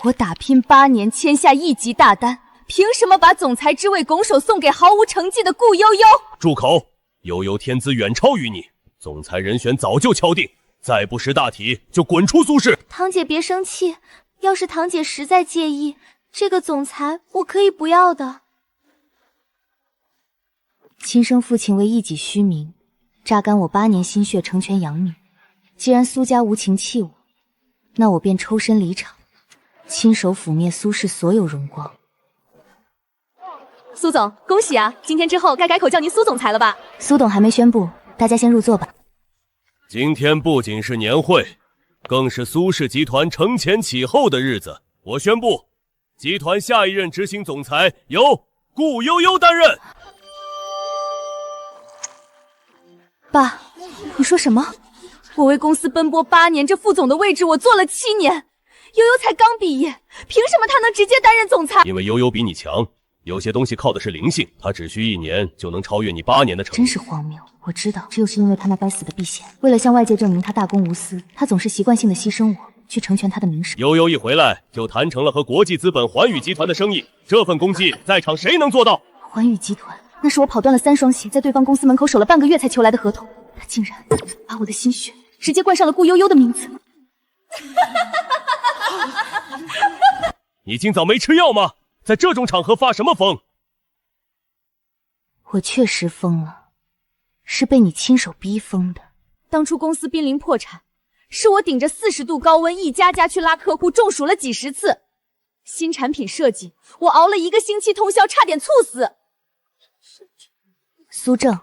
我打拼8年签下1级大单，凭什么把总裁之位拱手送给毫无成绩的顾悠悠？住口！悠悠天资远超于你，总裁人选早就敲定，再不识大体就滚出苏氏。堂姐别生气，要是堂姐实在介意，这个总裁我可以不要的。亲生父亲为一己虚名，榨干我8年心血成全养你。既然苏家无情弃我，那我便抽身离场，亲手覆灭苏氏所有荣光。苏总，恭喜啊！今天之后该改口叫您苏总裁了吧？苏董还没宣布，大家先入座吧。今天不仅是年会，更是苏氏集团承前启后的日子。我宣布，集团下一任执行总裁由顾悠悠担任。爸，你说什么？我为公司奔波8年，这副总的位置我做了7年，悠悠才刚毕业，凭什么他能直接担任总裁？因为悠悠比你强，有些东西靠的是灵性，他只需1年就能超越你8年的成绩。真是荒谬！我知道，这又是因为他那该死的避嫌，为了向外界证明他大公无私，他总是习惯性的牺牲我，去成全他的名声。悠悠一回来就谈成了和国际资本环宇集团的生意，这份功绩在场谁能做到？环宇集团，那是我跑断了3双鞋，在对方公司门口守了半个月才求来的合同，他竟然把我的心血直接冠上了顾悠悠的名字。你今早没吃药吗？在这种场合发什么疯？我确实疯了，是被你亲手逼疯的。当初公司濒临破产，是我顶着40度高温一家家去拉客户，中暑了几10次。新产品设计，我熬了1个星期通宵，差点猝死。苏正，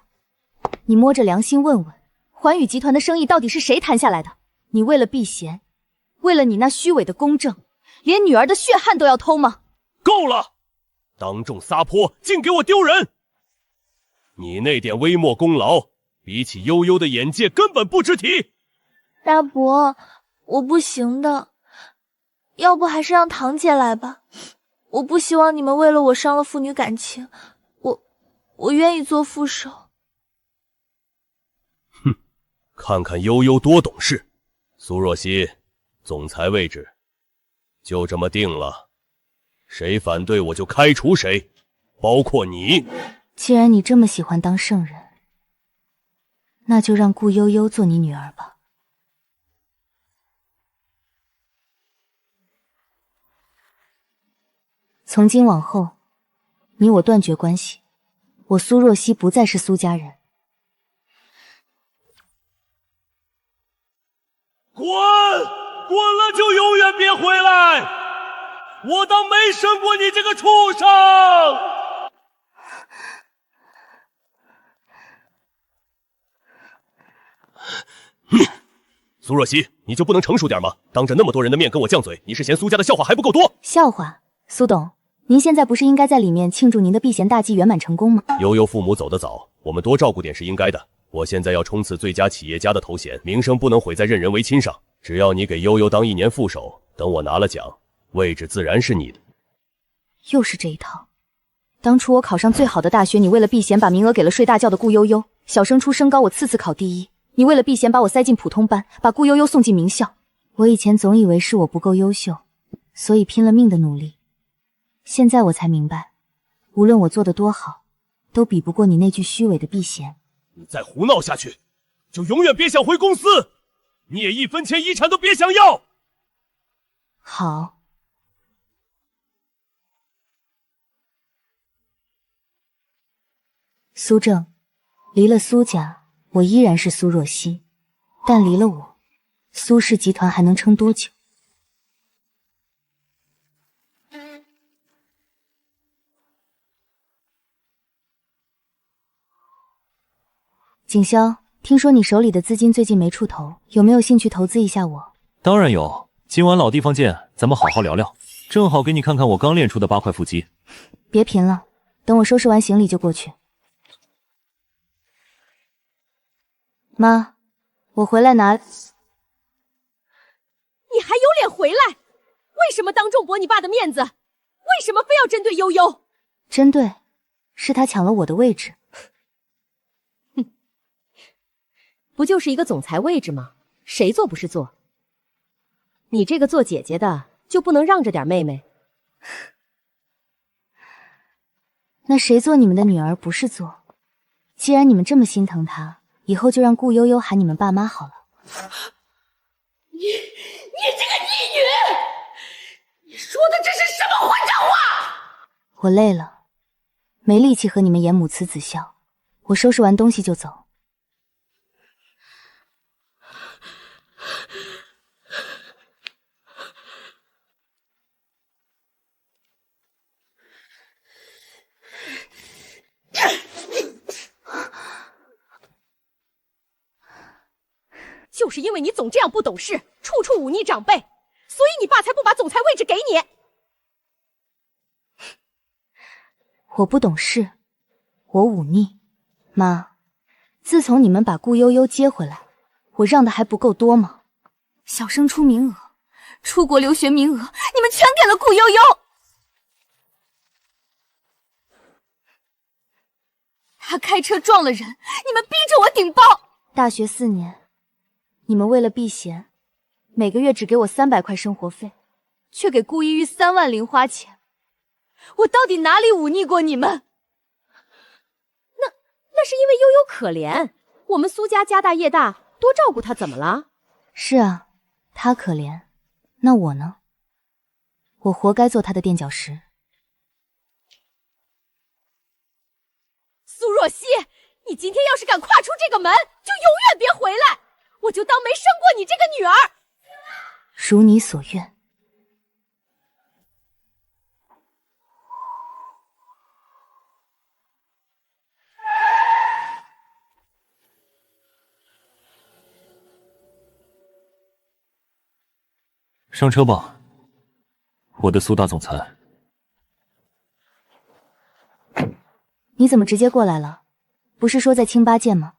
你摸着良心问问，环宇集团的生意到底是谁谈下来的？你为了避嫌，为了你那虚伪的公正，连女儿的血汗都要偷吗？够了！当众撒泼，竟给我丢人！你那点微末功劳，比起悠悠的眼界根本不值提。大伯，我不行的，要不还是让堂姐来吧。我不希望你们为了我伤了父女感情，我愿意做副手。哼，看看悠悠多懂事。苏若曦，总裁位置就这么定了，谁反对我就开除谁，包括你。既然你这么喜欢当圣人，那就让顾悠悠做你女儿吧。从今往后，你我断绝关系，我苏若曦不再是苏家人。滚！滚了就永远别回来！我当没生过你这个畜生！苏若曦，你就不能成熟点吗？当着那么多人的面跟我犟嘴，你是嫌苏家的笑话还不够多？笑话？苏董，您现在不是应该在里面庆祝您的避嫌大计圆满成功吗？悠悠父母走得早，我们多照顾点是应该的。我现在要冲刺最佳企业家的头衔，名声不能毁在任人唯亲上。只要你给悠悠当1年副手，等我拿了奖，位置自然是你的。又是这一套。当初我考上最好的大学，你为了避嫌把名额给了睡大觉的顾悠悠；小升初升高，我次次考第1，你为了避嫌把我塞进普通班，把顾悠悠送进名校。我以前总以为是我不够优秀，所以拼了命的努力。现在我才明白，无论我做得多好，都比不过你那句虚伪的避嫌。你再胡闹下去，就永远别想回公司，你也1分钱遗产都别想要。好。苏正，离了苏家，我依然是苏若曦，但离了我，苏氏集团还能撑多久？景霄，听说你手里的资金最近没出头，有没有兴趣投资一下我？当然有，今晚老地方见，咱们好好聊聊。正好给你看看我刚练出的8块腹肌。别贫了，等我收拾完行李就过去。妈，我回来拿。你还有脸回来？为什么当众驳你爸的面子？为什么非要针对悠悠？针对，是他抢了我的位置。不就是一个总裁位置吗？谁做不是做？你这个做姐姐的，就不能让着点妹妹？那谁做你们的女儿不是做？既然你们这么心疼她，以后就让顾悠悠喊你们爸妈好了。你这个逆女！你说的这是什么混账话？我累了，没力气和你们演母慈子孝，我收拾完东西就走。就是因为你总这样不懂事，处处忤逆长辈，所以你爸才不把总裁位置给你。我不懂事，我忤逆。妈，自从你们把顾悠悠接回来，我让的还不够多吗？小升初名额、出国留学名额，你们全给了顾悠悠。他开车撞了人，你们逼着我顶包。大学4年，你们为了避嫌，每个月只给我300块生活费，却给顾依依3万零花钱。我到底哪里忤逆过你们？那是因为悠悠可怜，我们苏家家大业大，多照顾她怎么了？是啊，她可怜，那我呢？我活该做她的垫脚石。苏若曦，你今天要是敢跨出这个门，就永远别回来，我就当没生过你这个女儿。如你所愿。上车吧，我的苏大总裁。你怎么直接过来了？不是说在清八见吗？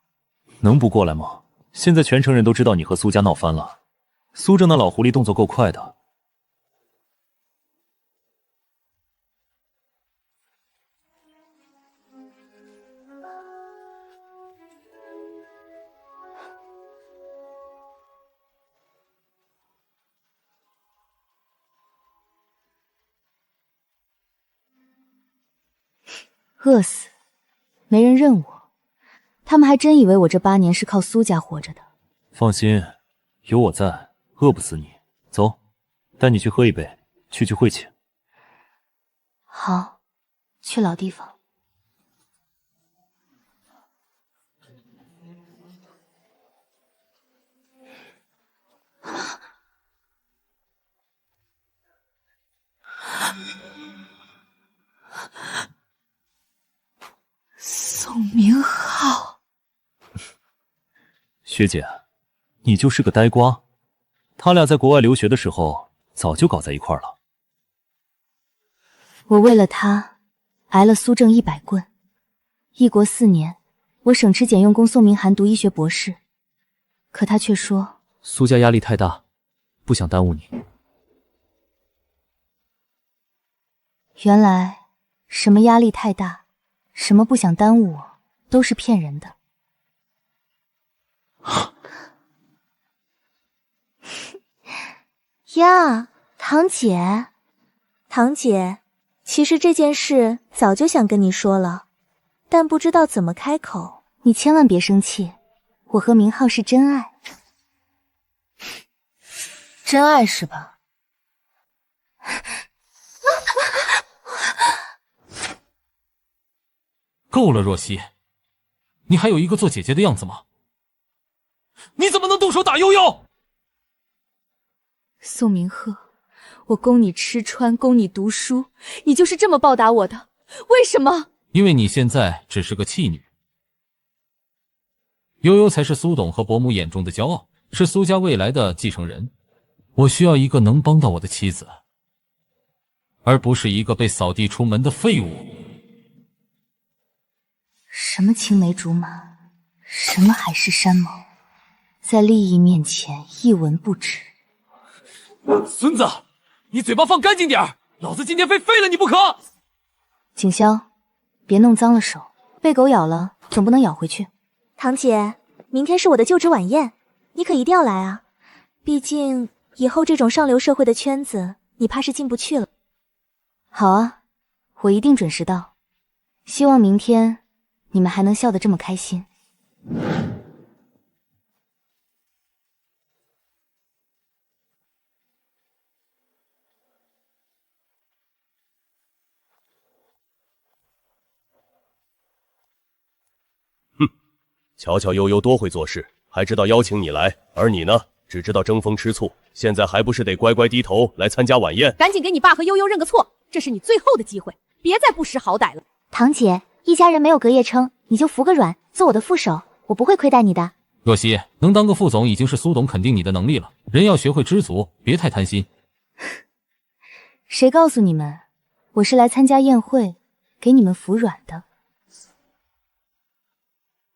能不过来吗？现在全城人都知道你和苏家闹翻了。苏正那老狐狸动作够快的。饿死，没人认我，他们还真以为我这8年是靠苏家活着的。放心，有我在，饿不死你。走，带你去喝一杯，去晦气。好，去老地方。宋明浩，学姐，你就是个呆瓜。他俩在国外留学的时候，早就搞在一块儿了。我为了他，挨了苏正100棍。异国4年，我省吃俭用供宋明涵读医学博士，可他却说苏家压力太大，不想耽误你。原来什么压力太大，什么不想耽误我，都是骗人的。呀，堂姐，堂姐，其实这件事早就想跟你说了，但不知道怎么开口。你千万别生气，我和明浩是真爱。真爱是吧？够了，若曦，你还有一个做姐姐的样子吗？你怎么能动手打悠悠？宋明赫，我供你吃穿，供你读书，你就是这么报答我的？为什么？因为你现在只是个弃女，悠悠才是苏董和伯母眼中的骄傲，是苏家未来的继承人。我需要一个能帮到我的妻子，而不是一个被扫地出门的废物。什么青梅竹马，什么海誓山盟，在利益面前一文不值。孙子，你嘴巴放干净点，老子今天非废了你不可！景潇，别弄脏了手，被狗咬了总不能咬回去。堂姐，明天是我的就职晚宴，你可一定要来啊！毕竟以后这种上流社会的圈子你怕是进不去了。好啊，我一定准时到。希望明天你们还能笑得这么开心。瞧瞧悠悠多会做事，还知道邀请你来，而你呢，只知道争风吃醋，现在还不是得乖乖低头来参加晚宴？赶紧给你爸和悠悠认个错，这是你最后的机会，别再不识好歹了。堂姐，一家人没有隔夜撑，你就服个软，做我的副手，我不会亏待你的。若曦，能当个副总已经是苏董肯定你的能力了，人要学会知足，别太贪心。谁告诉你们，我是来参加宴会，给你们服软的？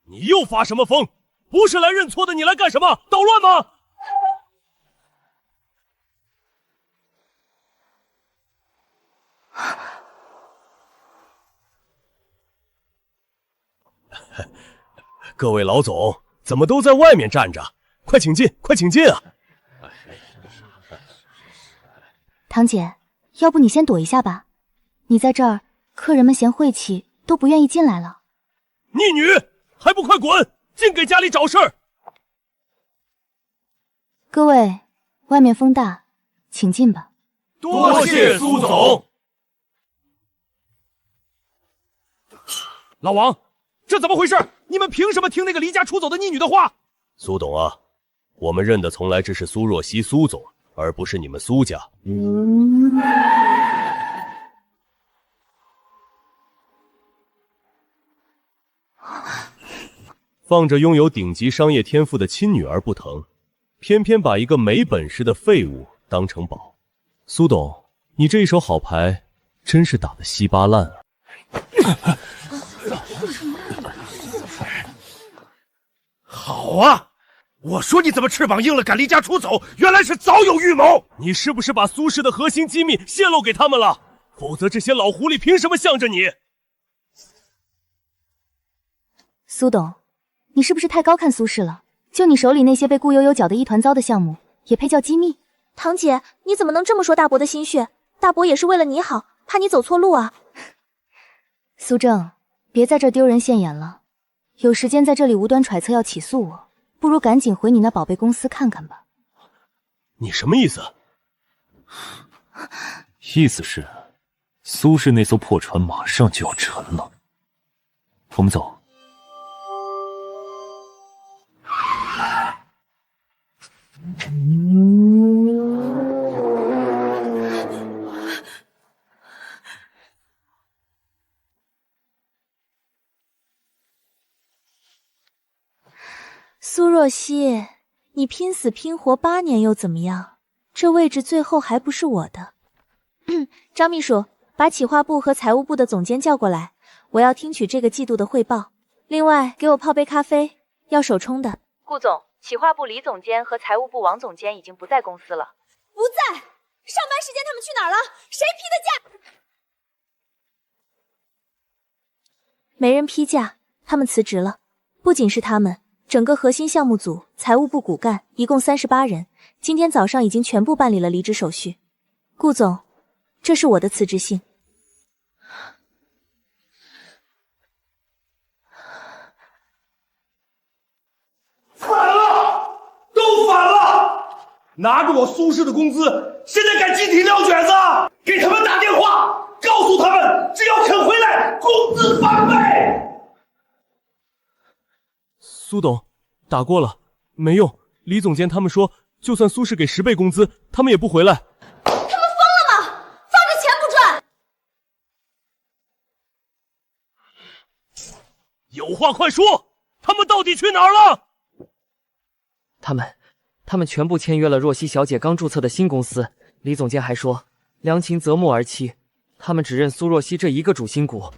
你又发什么疯？不是来认错的，你来干什么？捣乱吗？各位老总，怎么都在外面站着？快请进，快请进啊！堂姐，要不你先躲一下吧，你在这儿，客人们嫌晦气，都不愿意进来了。逆女，还不快滚！净给家里找事儿！各位，外面风大，请进吧。多谢苏总。老王，这怎么回事？你们凭什么听那个离家出走的逆女的话？苏董啊，我们认的从来只是苏若曦苏总，而不是你们苏家。放着拥有顶级商业天赋的亲女儿不疼，偏偏把一个没本事的废物当成宝。苏董，你这一手好牌真是打得稀巴烂啊！好啊！我说你怎么翅膀硬了，敢离家出走？原来是早有预谋！你是不是把苏氏的核心机密泄露给他们了？否则这些老狐狸凭什么向着你？苏董，你是不是太高看苏氏了？就你手里那些被顾悠悠搅得一团糟的项目，也配叫机密？堂姐，你怎么能这么说大伯的心血？大伯也是为了你好，怕你走错路啊。苏正，别在这儿丢人现眼了。有时间在这里无端揣测要起诉我，不如赶紧回你那宝贝公司看看吧。你什么意思？意思是，苏氏那艘破船马上就要沉了。我们走。苏若曦，你拼死拼活8年又怎么样？这位置最后还不是我的。张秘书，把企划部和财务部的总监叫过来，我要听取这个季度的汇报。另外，给我泡杯咖啡，要手冲的。顾总，企划部李总监和财务部王总监已经不在公司了。不在，上班时间他们去哪儿了？谁批的假？没人批假，他们辞职了。不仅是他们，整个核心项目组、财务部骨干一共38人，今天早上已经全部办理了离职手续。顾总，这是我的辞职信。反了，都反了！拿着我苏氏的工资，现在敢集体撂卷子，给他们打电话，告诉他们，只要肯回来，工资翻倍。苏董，打过了，没用。李总监他们说，就算苏氏给10倍工资，他们也不回来。他们疯了吗？放着钱不赚！有话快说，他们到底去哪儿了？他们全部签约了若曦小姐刚注册的新公司。李总监还说，良禽择木而栖，他们只认苏若曦这一个主心骨。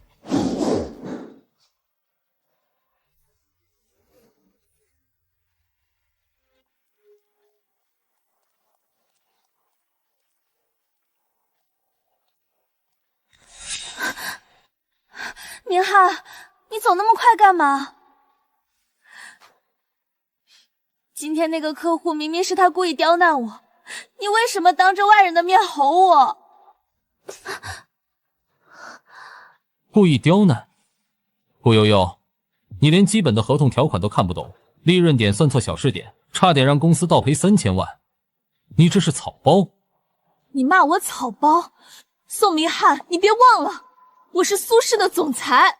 明翰，你走那么快干嘛？今天那个客户明明是他故意刁难我，你为什么当着外人的面吼我？故意刁难。顾悠悠，你连基本的合同条款都看不懂，利润点算错小数点，差点让公司倒赔3000万。你这是草包！你骂我草包？宋明翰，你别忘了，我是苏氏的总裁。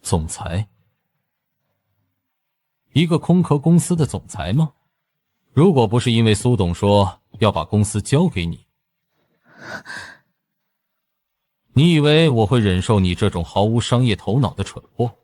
总裁？一个空壳公司的总裁吗？如果不是因为苏董说要把公司交给你，你以为我会忍受你这种毫无商业头脑的蠢货？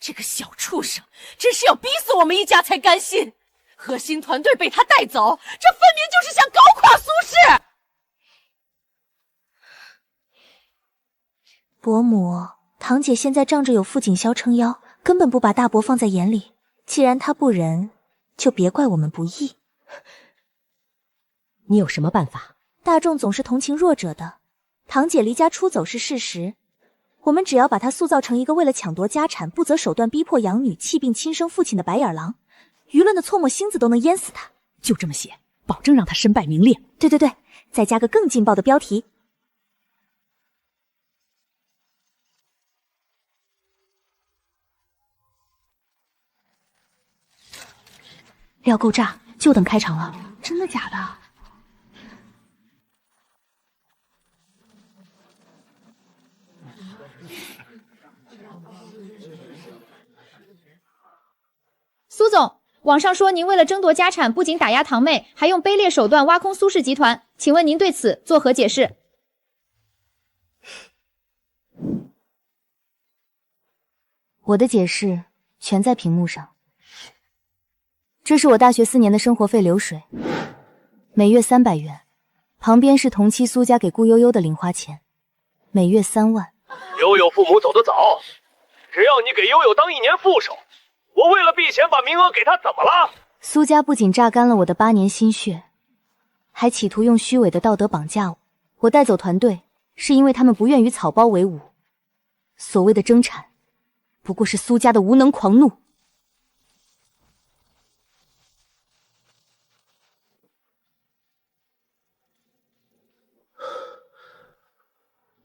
这个小畜生，真是要逼死我们一家才甘心！核心团队被他带走，这分明就是想搞垮苏氏！伯母，堂姐现在仗着有傅锦霄撑腰，根本不把大伯放在眼里。既然他不仁，就别怪我们不义。你有什么办法？大众总是同情弱者的，堂姐离家出走是事实。我们只要把他塑造成一个为了抢夺家产不择手段逼迫养女弃病亲生父亲的白眼狼，舆论的唾沫星子都能淹死他。就这么写，保证让他身败名裂。对，再加个更劲爆的标题。料够炸，就等开场了。真的假的？苏总，网上说您为了争夺家产，不仅打压堂妹，还用卑劣手段挖空苏氏集团，请问您对此作何解释？我的解释全在屏幕上。这是我大学4年的生活费流水，每月300元，旁边是同期苏家给顾悠悠的零花钱，每月3万。悠悠父母走得早，只要你给悠悠当1年副手，我为了避嫌把名额给他，怎么了？苏家不仅榨干了我的8年心血，还企图用虚伪的道德绑架我。我带走团队，是因为他们不愿与草包为伍。所谓的争产，不过是苏家的无能狂怒。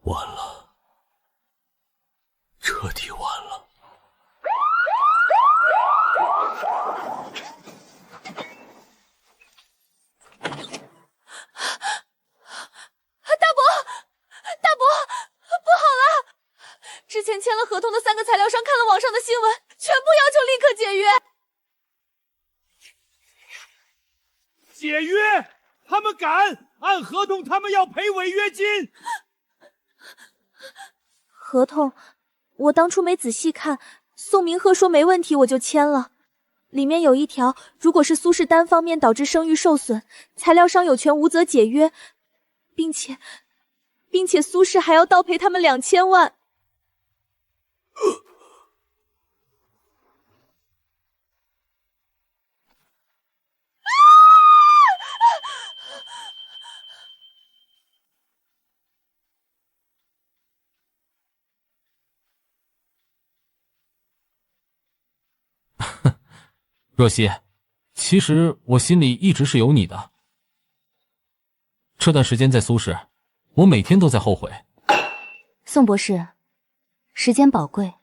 完了，彻底完了。大伯，不好了！之前签了合同的3个材料商看了网上的新闻，全部要求立刻解约。解约？他们敢？按合同，他们要赔违约金。合同，我当初没仔细看，宋明鹤说没问题，我就签了。里面有一条，如果是苏氏单方面导致声誉受损，材料商有权无责解约，并且苏氏还要倒赔他们2000万。若曦，其实我心里一直是有你的。这段时间在苏氏，我每天都在后悔。宋博士，时间宝贵，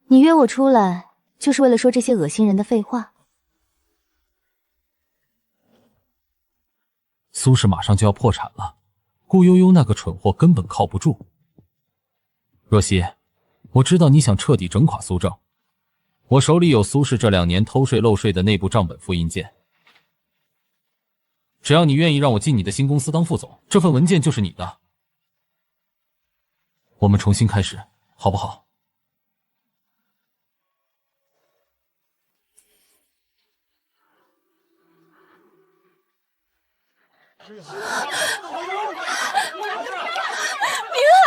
你约我出来就是为了说这些恶心人的废话？苏氏马上就要破产了，顾悠悠那个蠢货根本靠不住。若曦，我知道你想彻底整垮苏正，我手里有苏氏这2年偷税漏税的内部账本复印件，只要你愿意让我进你的新公司当副总，这份文件就是你的。我们重新开始，好不好？明翰，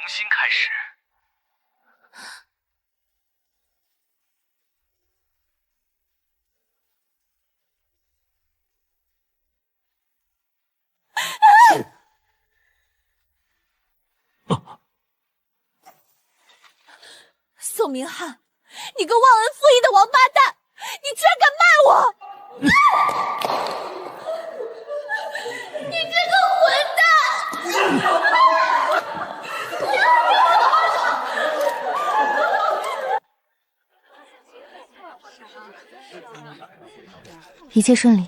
新开始。宋明翰，你个忘恩负义的王八蛋，你居然敢卖我！你这个混蛋！一切顺利。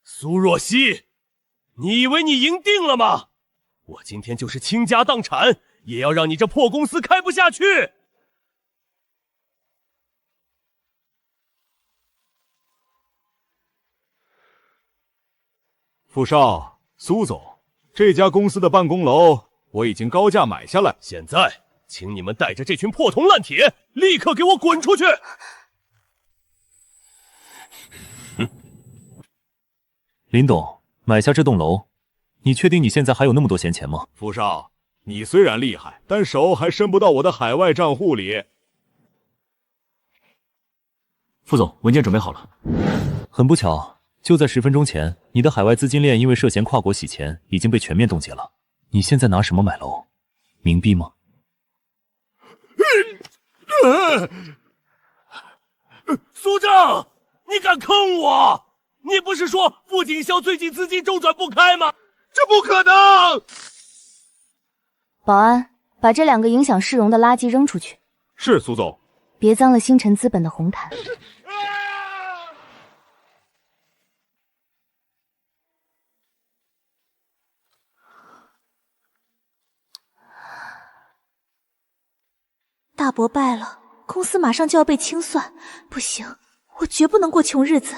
苏若曦，你以为你赢定了吗？我今天就是倾家荡产，也要让你这破公司开不下去！傅少，苏总，这家公司的办公楼我已经高价买下来。现在，请你们带着这群破铜烂铁，立刻给我滚出去！林董，买下这栋楼，你确定你现在还有那么多闲钱吗？傅少，你虽然厉害，但手还伸不到我的海外账户里。副总，文件准备好了。很不巧，就在10分钟前，你的海外资金链因为涉嫌跨国洗钱，已经被全面冻结了。你现在拿什么买楼？冥币吗？苏正，你敢坑我？你不是说傅锦霄最近资金周转不开吗？这不可能！保安，把这2个影响市容的垃圾扔出去。是，苏总。别脏了星辰资本的红毯。大伯败了，公司马上就要被清算，不行，我绝不能过穷日子。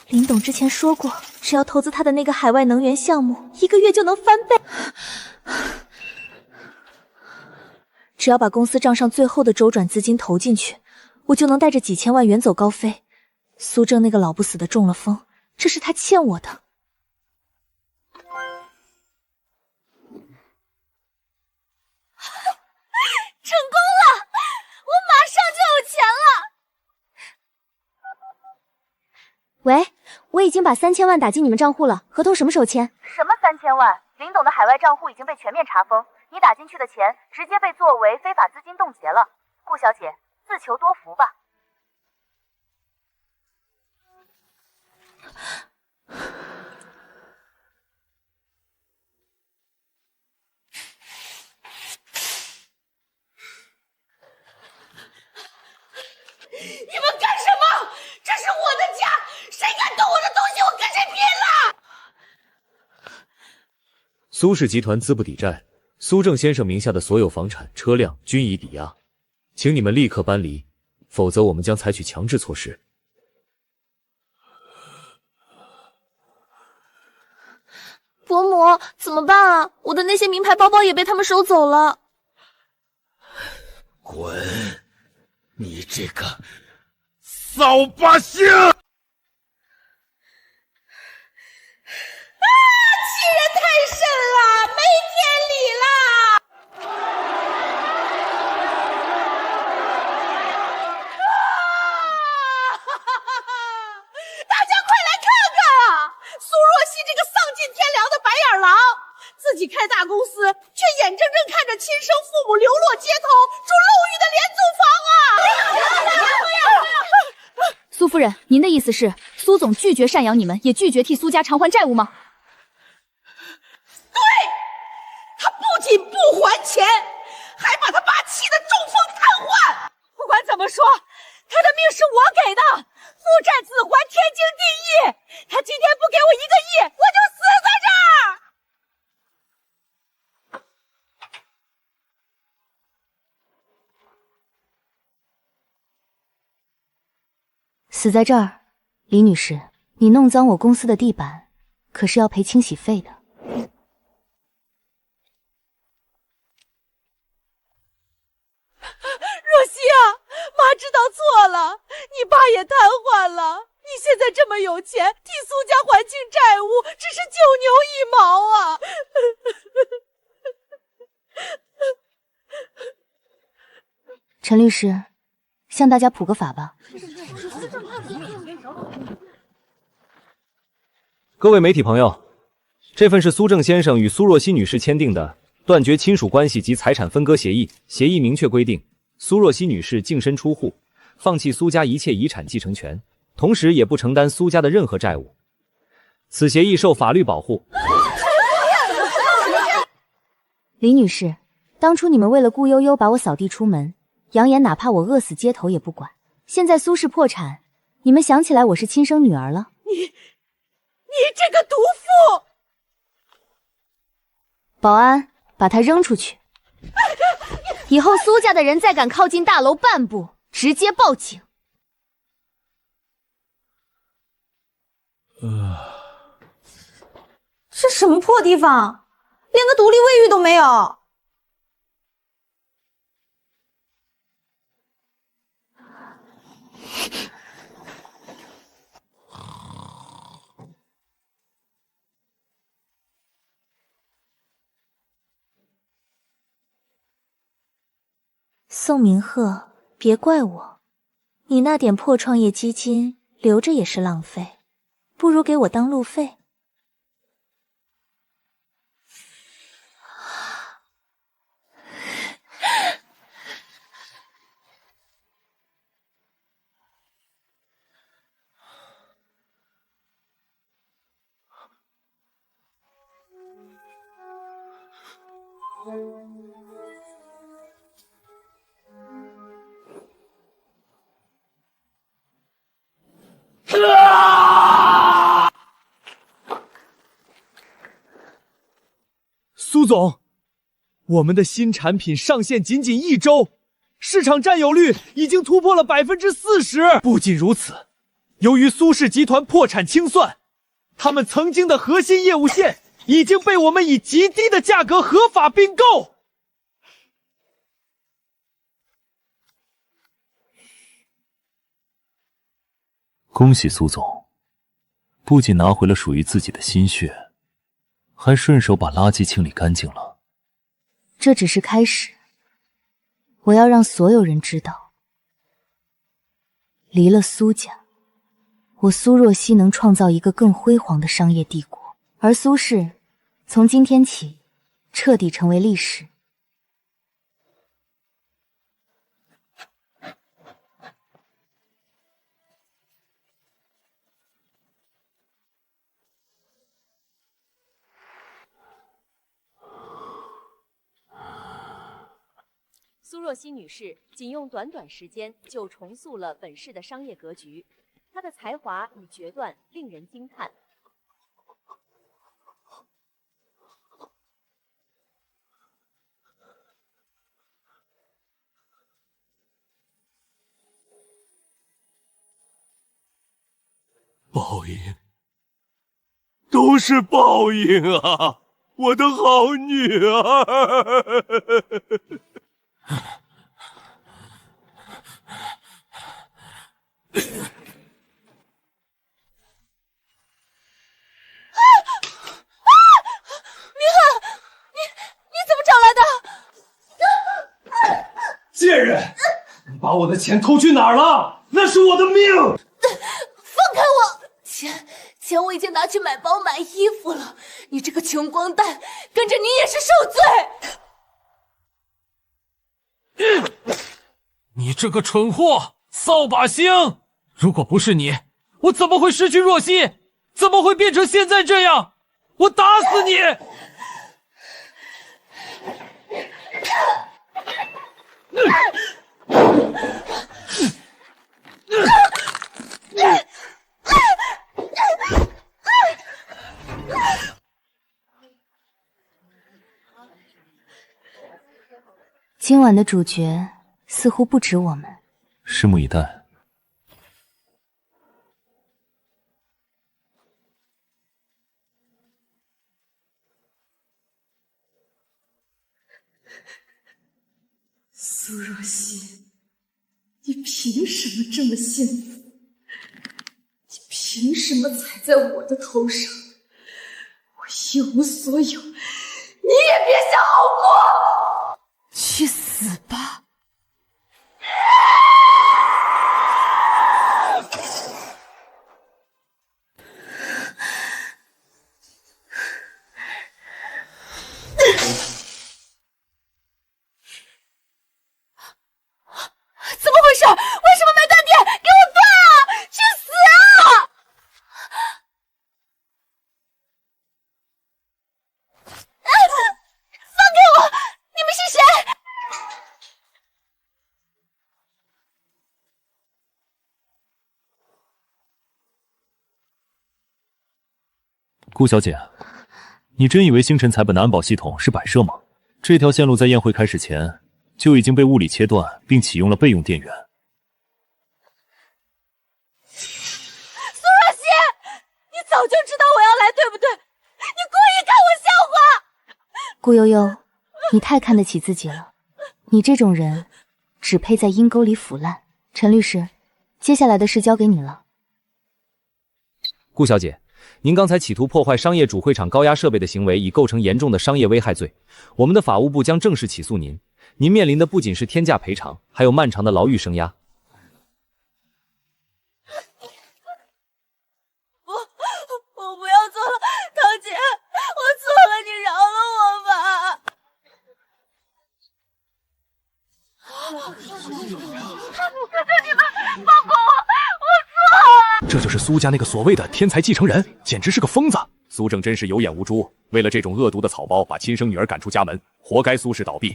林董之前说过，只要投资他的那个海外能源项目，1个月就能翻倍。只要把公司账上最后的周转资金投进去，我就能带着几千万远走高飞。苏正那个老不死的中了风，这是他欠我的。成功了，我马上就有钱了。喂，我已经把3000万打进你们账户了，合同什么时候签？什么3000万？林董的海外账户已经被全面查封，你打进去的钱直接被作为非法资金冻结了。顾小姐，自求多福吧。你们干什么？这是我的家，谁敢动我的东西，我跟谁拼了！苏氏集团资不抵债，苏正先生名下的所有房产、车辆均已抵押，请你们立刻搬离，否则我们将采取强制措施。伯母，怎么办啊？我的那些名牌包包也被他们收走了。滚！你这个扫把星！欺人太甚了，没天理了！大家快来看看啊！苏若曦这个丧尽天良的白眼狼，自己开大公司，却眼睁睁看着亲生父母流落街头，住漏狱的廉租房啊！苏夫人，您的意思是苏总拒绝赡养你们，也拒绝替苏家偿还债务吗？对，他不仅不还钱，还把他爸气得中风瘫痪。不管怎么说，他的命是我给的，父债子还，天经地义。他今天不给我1个亿，我就死在这儿。死在这儿，李女士，你弄脏我公司的地板，可是要赔清洗费的。若曦啊，妈知道错了，你爸也瘫痪了，你现在这么有钱，替苏家还清债务，只是九牛一毛啊！陈律师，向大家普个法吧。各位媒体朋友，这份是苏正先生与苏若曦女士签订的断绝亲属关系及财产分割协议。协议明确规定，苏若曦女士净身出户，放弃苏家一切遗产继承权，同时也不承担苏家的任何债务。此协议受法律保护。李女士，当初你们为了顾悠悠把我扫地出门，扬言哪怕我饿死街头也不管。现在苏氏破产，你们想起来我是亲生女儿了？你这个毒妇！保安，把他扔出去！以后苏家的人再敢靠近大楼半步，直接报警。这什么破地方，连个独立卫浴都没有。宋明鹤，别怪我，你那点破创业基金留着也是浪费，不如给我当路费。苏总，我们的新产品上线仅仅1周，市场占有率已经突破了40%。不仅如此，由于苏氏集团破产清算，他们曾经的核心业务线已经被我们以极低的价格合法并购。恭喜苏总，不仅拿回了属于自己的心血，还顺手把垃圾清理干净了。这只是开始，我要让所有人知道，离了苏家，我苏若曦能创造一个更辉煌的商业帝国，而苏氏从今天起彻底成为历史。苏若曦女士仅用短短时间就重塑了本市的商业格局，她的才华与决断令人惊叹。报应，都是报应啊！我的好女儿。你怎么找来的？贱人，你把我的钱偷去哪儿了？那是我的命！放开我！钱我已经拿去买包买衣服了，你这个穷光蛋，跟着你也是受罪！你这个蠢货，扫把星！如果不是你，我怎么会失去若曦？怎么会变成现在这样？我打死你！今晚的主角似乎不止我们，拭目以待。苏若曦，你凭什么这么幸福？你凭什么踩在我的头上？我一无所有，你也别想好过！去死吧！怎么回事？为什么没断电？给我断啊！去死啊！放开我！你们是谁？顾小姐，你真以为星辰财本的安保系统是摆设吗？这条线路在宴会开始前就已经被物理切断，并启用了备用电源。苏若曦，你早就知道我要来，对不对？你故意看我笑话！顾悠悠，你太看得起自己了。你这种人，只配在阴沟里腐烂。陈律师，接下来的事交给你了。顾小姐，您刚才企图破坏商业主会场高压设备的行为已构成严重的商业危害罪，我们的法务部将正式起诉您。您面临的不仅是天价赔偿，还有漫长的牢狱生涯。我不要做了，堂姐，我错了，你饶了我吧！求求你们放过我，我错了！这就是苏家那个所谓的天才继承人，简直是个疯子！苏正真是有眼无珠，为了这种恶毒的草包，把亲生女儿赶出家门，活该苏氏倒闭。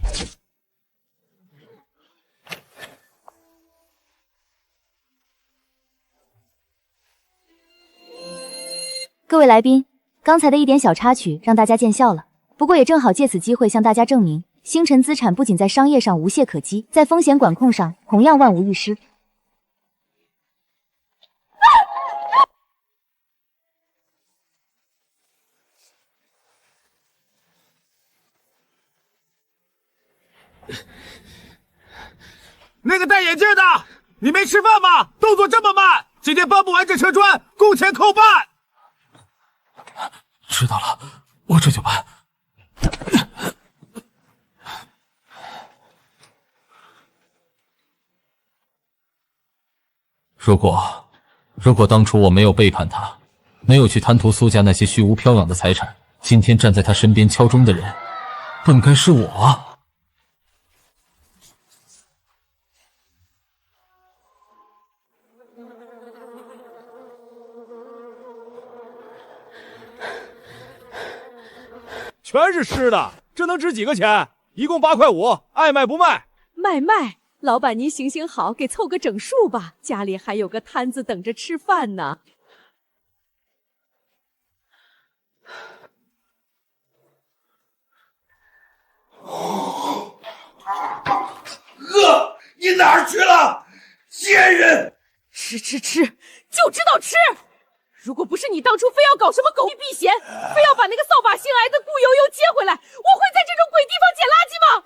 各位来宾，刚才的一点小插曲让大家见笑了，不过也正好借此机会向大家证明，星辰资产不仅在商业上无懈可击，在风险管控上同样万无一失。那个戴眼镜的，你没吃饭吗？动作这么慢，今天搬不完这车砖，工钱扣半。知道了，我这就搬。如果当初我没有背叛他，没有去贪图苏家那些虚无缥缈的财产，今天站在他身边敲钟的人，本该是我啊！全是湿的，这能值几个钱？一共8块5，爱卖不卖。卖，老板您行行好，给凑个整数吧，家里还有个摊子等着吃饭呢。你哪儿去了，贱人！吃，就知道吃。如果不是你当初非要搞什么狗屁避嫌，非要把那个扫把星来的顾悠悠接回来，我会在这种鬼地方捡垃圾吗？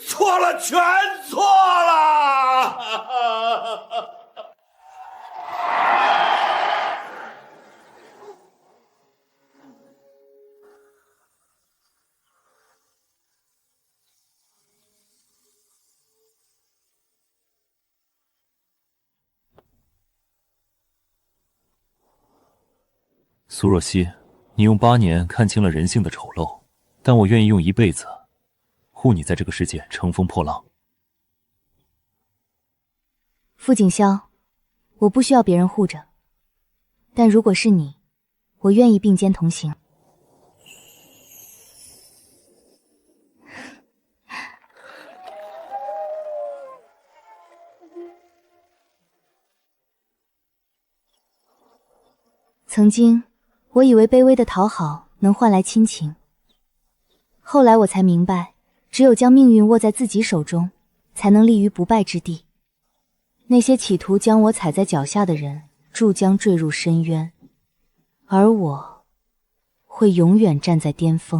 错了，全错了！苏若曦，你用8年看清了人性的丑陋，但我愿意用1辈子护你在这个世界乘风破浪。傅景霄，我不需要别人护着，但如果是你，我愿意并肩同行。曾经，我以为卑微的讨好能换来亲情，后来我才明白，只有将命运握在自己手中，才能立于不败之地。那些企图将我踩在脚下的人，终将坠入深渊，而我会永远站在巅峰。